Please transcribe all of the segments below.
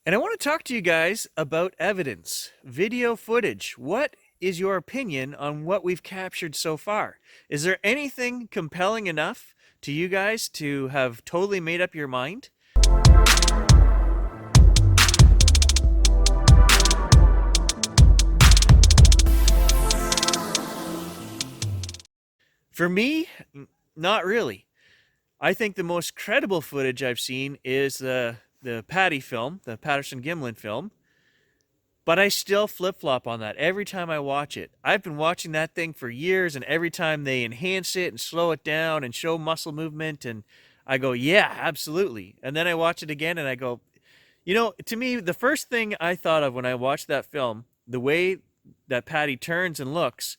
And I want to talk to you guys about evidence, video footage. What is your opinion on what we've captured so far? Is there anything compelling enough to you guys to have totally made up your mind? For me, not really. I think the most credible footage I've seen is the Patty film, the Patterson-Gimlin film. But I still flip-flop on that every time I watch it. I've been watching that thing for years, and every time they enhance it and slow it down and show muscle movement, and I go, yeah, absolutely. And then I watch it again and I go, to me, the first thing I thought of when I watched that film, the way that Patty turns and looks,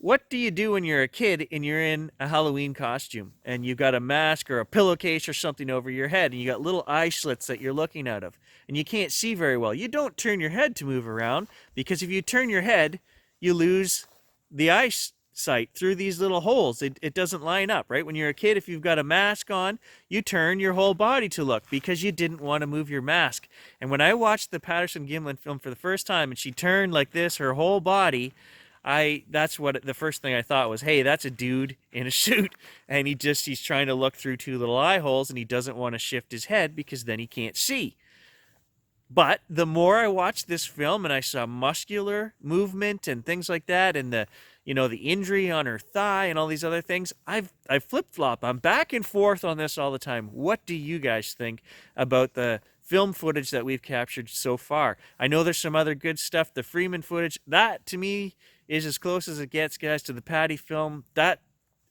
what do you do when you're a kid and you're in a Halloween costume and you've got a mask or a pillowcase or something over your head and you got little eye slits that you're looking out of and you can't see very well? You don't turn your head to move around, because if you turn your head, you lose the eyesight through these little holes. It doesn't line up, right? When you're a kid, if you've got a mask on, you turn your whole body to look because you didn't want to move your mask. And when I watched the Patterson-Gimlin film for the first time and she turned like this, her whole body, that's what the first thing I thought was, hey, that's a dude in a suit, and he's trying to look through two little eye holes, and he doesn't want to shift his head because then he can't see. But the more I watched this film and I saw muscular movement and things like that, and the injury on her thigh and all these other things, I flip-flop. I'm back and forth on this all the time. What do you guys think about the film footage that we've captured so far? I know there's some other good stuff. The Freeman footage, that to me is as close as it gets, guys, to the Patty film. That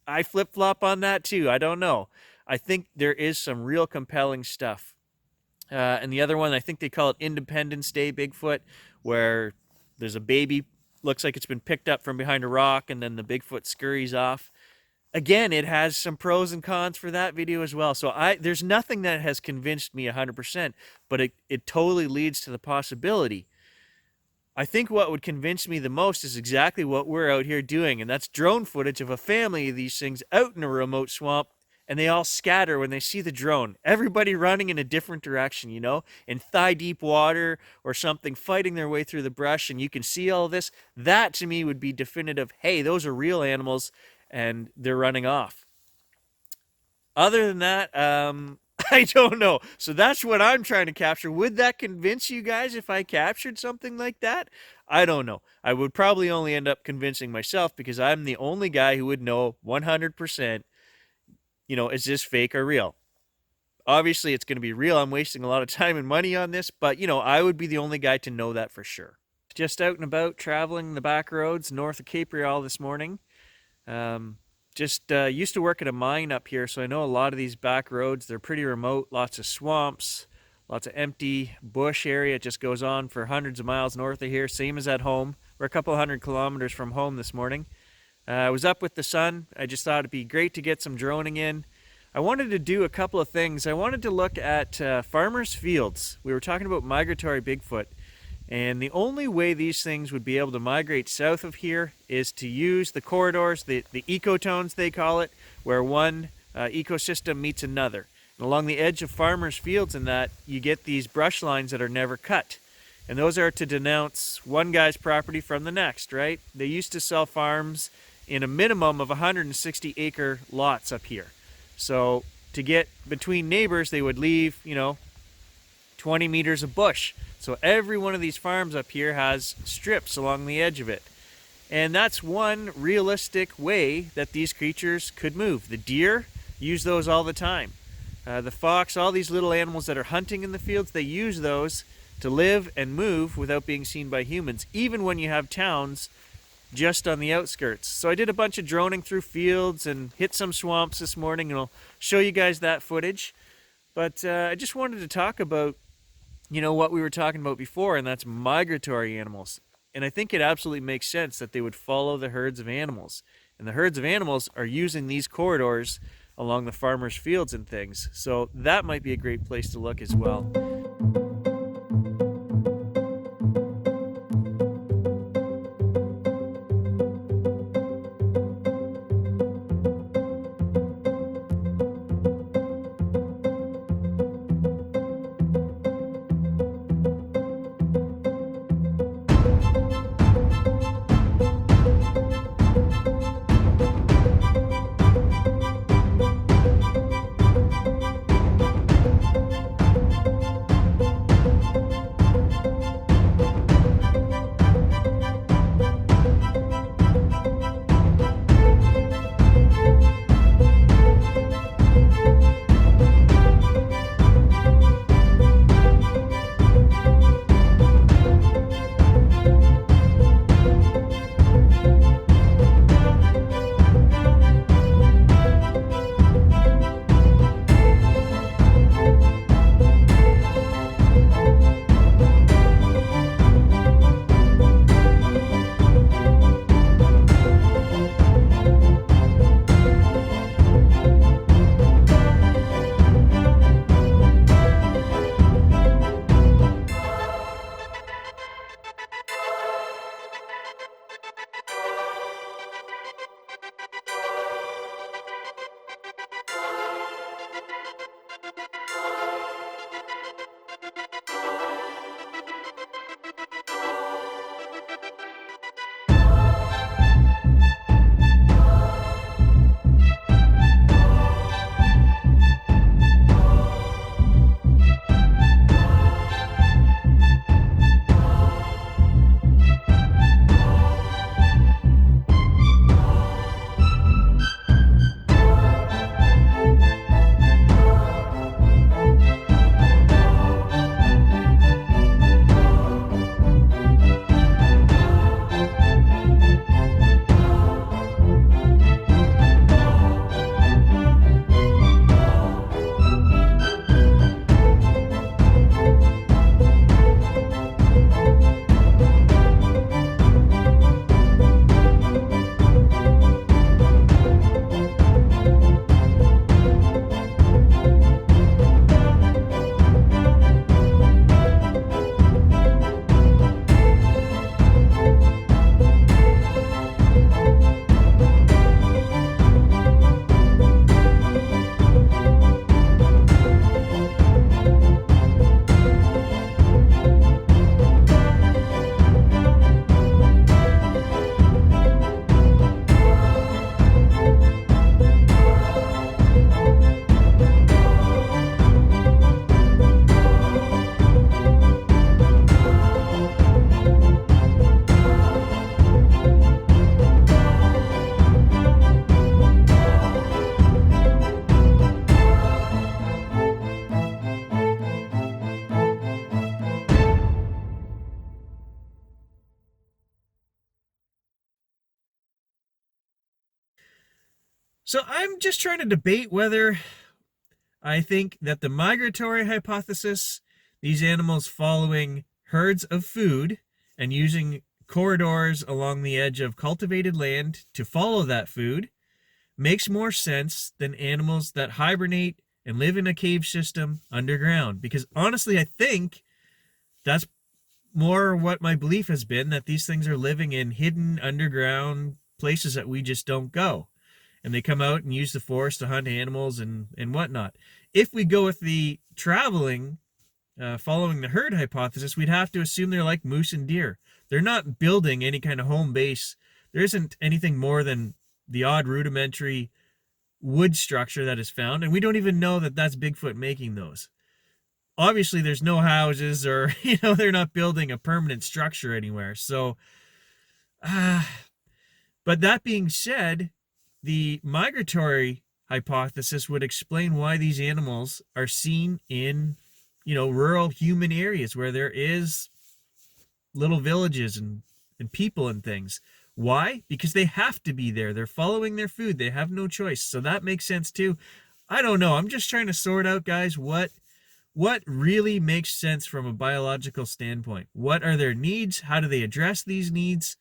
I flip-flop on that too. I don't know. I think there is some real compelling stuff. And the other one, I think they call it Independence Day Bigfoot, where there's a baby, looks like it's been picked up from behind a rock, and then the Bigfoot scurries off. Again, it has some pros and cons for that video as well. So there's nothing that has convinced me 100%, but it totally leads to the possibility. I think what would convince me the most is exactly what we're out here doing, and that's drone footage of a family of these things out in a remote swamp, and they all scatter when they see the drone. Everybody running in a different direction, in thigh-deep water or something, fighting their way through the brush, and you can see all this. That, to me, would be definitive, hey, those are real animals, and they're running off. Other than that, I don't know. So that's what I'm trying to capture. Would that convince you guys if I captured something like that? I don't know. I would probably only end up convincing myself because I'm the only guy who would know 100%, is this fake or real? Obviously, it's going to be real. I'm wasting a lot of time and money on this, but, I would be the only guy to know that for sure. Just out and about, traveling the back roads north of Capreol this morning. Used to work at a mine up here, so I know a lot of these back roads. They're pretty remote, lots of swamps, lots of empty bush area. It just goes on for hundreds of miles north of here, same as at home. We're a couple hundred kilometers from home this morning. I was up with the sun. I just thought it'd be great to get some droning in. I wanted to do a couple of things. I wanted to look at farmers' fields. We were talking about migratory Bigfoot. And the only way these things would be able to migrate south of here is to use the corridors, the ecotones they call it, where one ecosystem meets another. And along the edge of farmers' fields and that, you get these brush lines that are never cut. And those are to denounce one guy's property from the next, right? They used to sell farms in a minimum of 160-acre lots up here. So to get between neighbors, they would leave, 20 meters of bush. So every one of these farms up here has strips along the edge of it. And that's one realistic way that these creatures could move. The deer use those all the time. The fox, all these little animals that are hunting in the fields, they use those to live and move without being seen by humans, even when you have towns just on the outskirts. So I did a bunch of droning through fields and hit some swamps this morning, and I'll show you guys that footage. But I just wanted to talk about what we were talking about before, and that's migratory animals. And I think it absolutely makes sense that they would follow the herds of animals. And the herds of animals are using these corridors along the farmers' fields and things. So that might be a great place to look as well. So I'm just trying to debate whether I think that the migratory hypothesis, these animals following herds of food and using corridors along the edge of cultivated land to follow that food, makes more sense than animals that hibernate and live in a cave system underground. Because honestly, I think that's more what my belief has been, that these things are living in hidden underground places that we just don't go. And they come out and use the forest to hunt animals and whatnot. If we go with the traveling, following the herd hypothesis, we'd have to assume they're like moose and deer. They're not building any kind of home base. There isn't anything more than the odd rudimentary wood structure that is found, and we don't even know that that's Bigfoot making those. Obviously, there's no houses, or they're not building a permanent structure anywhere. So, but that being said, the migratory hypothesis would explain why these animals are seen in, rural human areas where there is little villages and people and things. Why? Because they have to be there. They're following their food. They have no choice. So that makes sense too. I don't know. I'm just trying to sort out, guys, what really makes sense from a biological standpoint. What are their needs? How do they address these needs?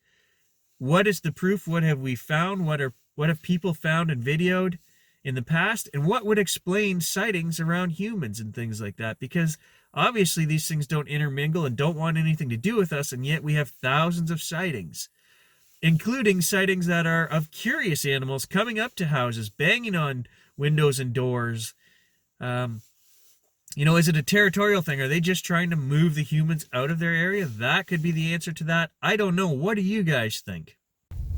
What is the proof? What have we found? What have people found and videoed in the past? And what would explain sightings around humans and things like that? Because obviously these things don't intermingle and don't want anything to do with us, and yet we have thousands of sightings, including sightings that are of curious animals coming up to houses, banging on windows and doors. Is it a territorial thing? Are they just trying to move the humans out of their area? That could be the answer to that. I don't know. What do you guys think?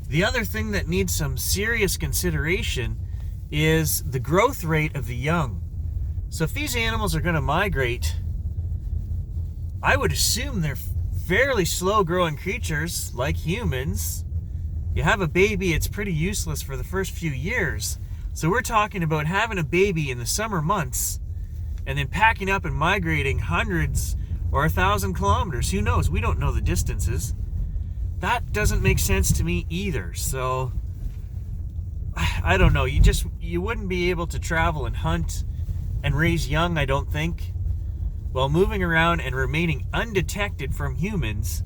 The other thing that needs some serious consideration is the growth rate of the young. So if these animals are going to migrate, I would assume they're fairly slow growing creatures like humans. You have a baby, it's pretty useless for the first few years. So we're talking about having a baby in the summer months and then packing up and migrating hundreds or 1,000 kilometers. Who knows? We don't know the distances. That doesn't make sense to me either. So I don't know. You wouldn't be able to travel and hunt and raise young, I don't think, while moving around and remaining undetected from humans,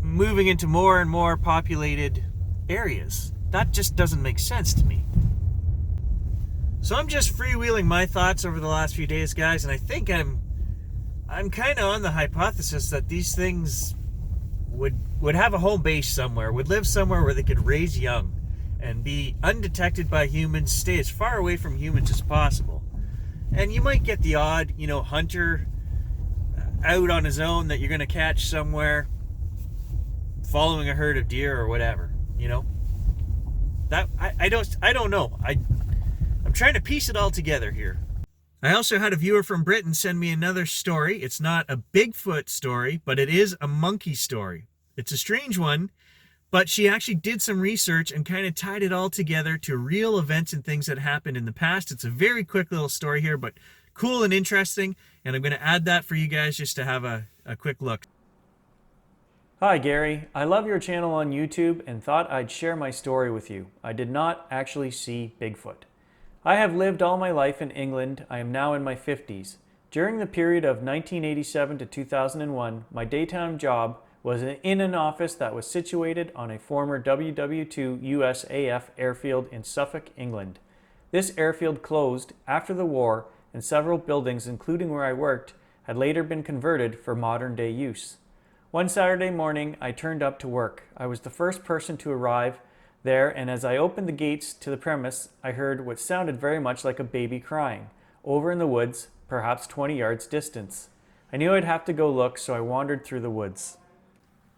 moving into more and more populated areas. That just doesn't make sense to me. So I'm just freewheeling my thoughts over the last few days, guys, and I think I'm kind of on the hypothesis that these things would have a home base somewhere, would live somewhere where they could raise young and be undetected by humans, stay as far away from humans as possible. And you might get the odd, hunter out on his own that you're going to catch somewhere following a herd of deer or whatever, That I don't know. I'm trying to piece it all together here. I also had a viewer from Britain send me another story. It's not a Bigfoot story, but it is a monkey story. It's a strange one, but she actually did some research and kind of tied it all together to real events and things that happened in the past. It's a very quick little story here, but cool and interesting, and I'm going to add that for you guys just to have a quick look. Hi Gary, I love your channel on YouTube and thought I'd share my story with you. I did not actually see Bigfoot. I have lived all my life in England. I am now in my 50s. During the period of 1987 to 2001, my daytime job was in an office that was situated on a former WW2 USAF airfield in Suffolk, England. This airfield closed after the war, and several buildings, including where I worked, had later been converted for modern day use. One Saturday morning, I turned up to work. I was the first person to arrive there, and as I opened the gates to the premise, I heard what sounded very much like a baby crying, over in the woods, perhaps 20 yards distance. I knew I'd have to go look, so I wandered through the woods.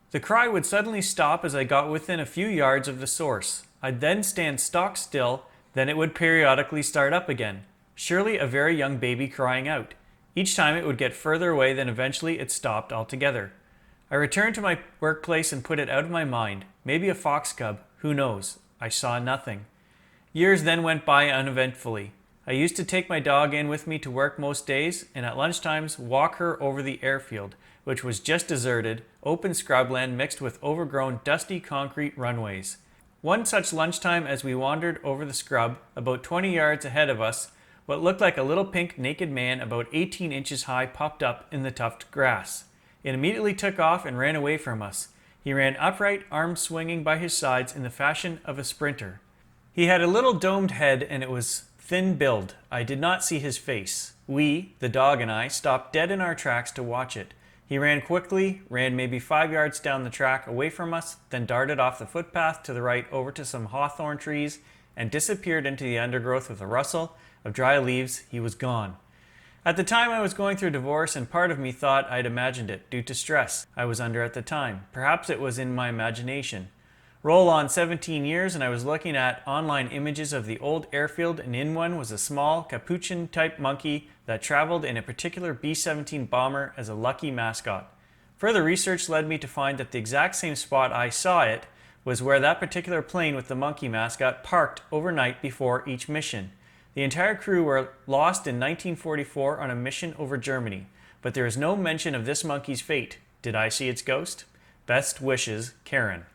The cry would suddenly stop as I got within a few yards of the source. I'd then stand stock still, then it would periodically start up again. Surely a very young baby crying out. Each time it would get further away, then eventually it stopped altogether. I returned to my workplace and put it out of my mind. Maybe a fox cub, who knows? I saw nothing. Years then went by uneventfully. I used to take my dog in with me to work most days, and at lunchtimes walk her over the airfield, which was just deserted, open scrubland mixed with overgrown, dusty concrete runways. One such lunchtime as we wandered over the scrub, about 20 yards ahead of us, what looked like a little pink naked man about 18 inches high popped up in the tufted grass. It immediately took off and ran away from us. He ran upright, arms swinging by his sides in the fashion of a sprinter. He had a little domed head and it was thin build. I did not see his face. We, the dog and I, stopped dead in our tracks to watch it. He ran quickly, ran maybe 5 yards down the track away from us, then darted off the footpath to the right over to some hawthorn trees and disappeared into the undergrowth with a rustle of dry leaves. He was gone. At the time I was going through divorce and part of me thought I'd imagined it due to stress I was under at the time. Perhaps it was in my imagination. Roll on 17 years and I was looking at online images of the old airfield and in one was a small capuchin type monkey that traveled in a particular B-17 bomber as a lucky mascot. Further research led me to find that the exact same spot I saw it was where that particular plane with the monkey mascot parked overnight before each mission. The entire crew were lost in 1944 on a mission over Germany, but there is no mention of this monkey's fate. Did I see its ghost? Best wishes, Karen.